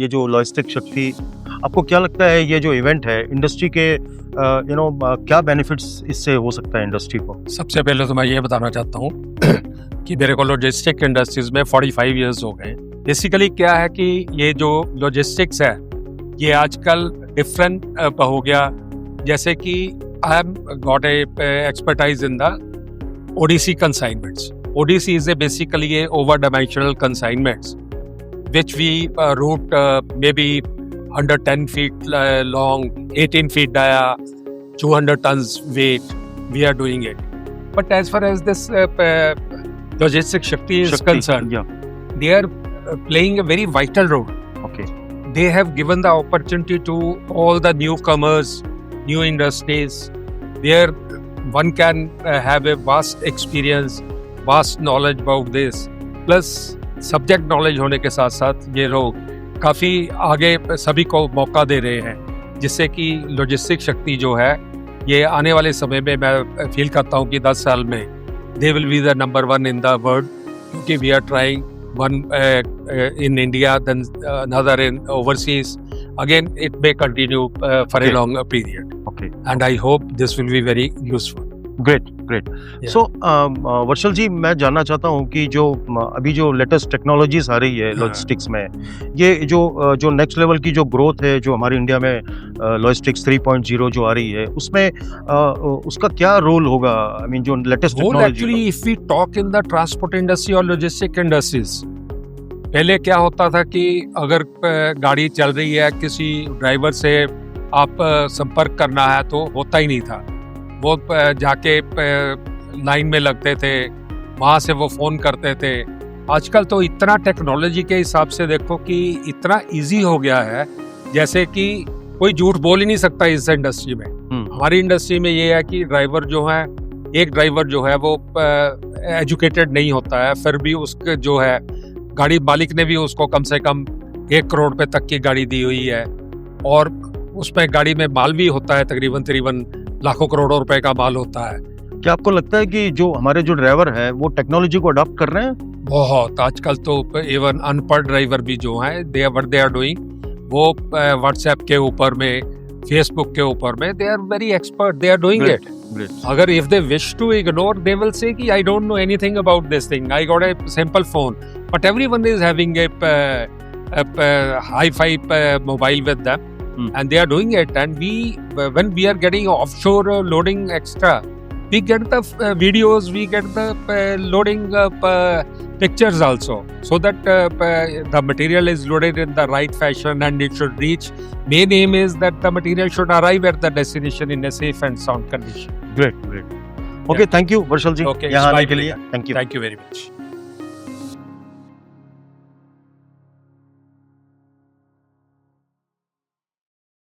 ये जो लॉजिस्टिक शक्ति, आपको क्या लगता है ये जो इवेंट है इंडस्ट्री के क्या बेनिफिट्स इससे हो सकता है इंडस्ट्री को? सबसे पहले तो मैं ये बताना चाहता हूँ कि मेरे को लॉजिस्टिक इंडस्ट्रीज में 45 इयर्स हो गए। बेसिकली क्या है कि ये जो लॉजिस्टिक्स है ये आजकल डिफरेंट हो गया। जैसे कि I have got a expertise in the ODC consignments. ODC is basically a over-dimensional consignments which we route maybe under 10 feet long, 18 feet dia, 200 tons weight. We are doing it. But as far as this logistic Shakti is concerned, they are playing a very vital role. Okay. They have given the opportunity to all the newcomers, new industries. Where one can have a vast experience, vast knowledge about this. Plus subject knowledge होने के साथ साथ ये लोग काफ़ी आगे सभी को मौका दे रहे हैं, जिससे कि लॉजिस्टिक शक्ति जो है ये आने वाले समय में मैं फील करता हूँ कि 10 साल में they will be the number one in the world, क्योंकि we are trying one in India, then another in overseas. Again, it may continue for a long period. Okay. And I hope this will be very useful. Great. Yeah. So, वर्षल जी, मैं जानना चाहता हूँ कि जो अभी जो latest technologies आ रही है लॉजिस्टिक्स में, ये जो नेक्स्ट लेवल की जो ग्रोथ है जो हमारी इंडिया में लॉजिस्टिक्स 3.0 जो आ रही है, उसमें उसका क्या रोल होगा? आई मीन जो latest technology actually if we talk in the transport industry और लॉजिस्टिक इंडस्ट्रीज, पहले क्या होता था कि अगर गाड़ी चल रही है, किसी ड्राइवर से आप संपर्क करना है तो होता ही नहीं था। वो जाके लाइन में लगते थे, वहाँ से वो फ़ोन करते थे। आजकल तो इतना टेक्नोलॉजी के हिसाब से देखो कि इतना इजी हो गया है, जैसे कि कोई झूठ बोल ही नहीं सकता इस इंडस्ट्री में। हमारी इंडस्ट्री में ये है कि ड्राइवर जो है, एक ड्राइवर जो है वो एजुकेटेड नहीं होता है, फिर भी उसके जो है गाड़ी मालिक ने भी उसको कम से कम 1 करोड़ रुपए तक की गाड़ी दी हुई है, और उसमें गाड़ी में माल भी होता है, तकरीबन लाखों करोड़ों रुपए का माल होता है। क्या आपको लगता है कि जो हमारे जो ड्राइवर हैं वो टेक्नोलॉजी को अडॉप्ट कर रहे हैं? बहुत। आजकल तो इवन अनपढ़ ड्राइवर भी जो हैं, दे आर डूइंग, वो व्हाट्सएप के ऊपर में, फेसबुक के ऊपर में, they are very expert, they are doing it. अगर if they wish to ignore, they will say कि I don't know anything about this thing, I got a simple phone, but everyone is having a hi-fi mobile with them. And they are doing it, and when we are getting offshore loading extra, we get the videos, we get the loading pictures also, so that the material is loaded in the right fashion and it should reach. Main aim is that the material should arrive at the destination in a safe and sound condition. Great. Okay, thank you, Varshal ji. Okay, यहाँ आने के लिए thank you. Thank you very much.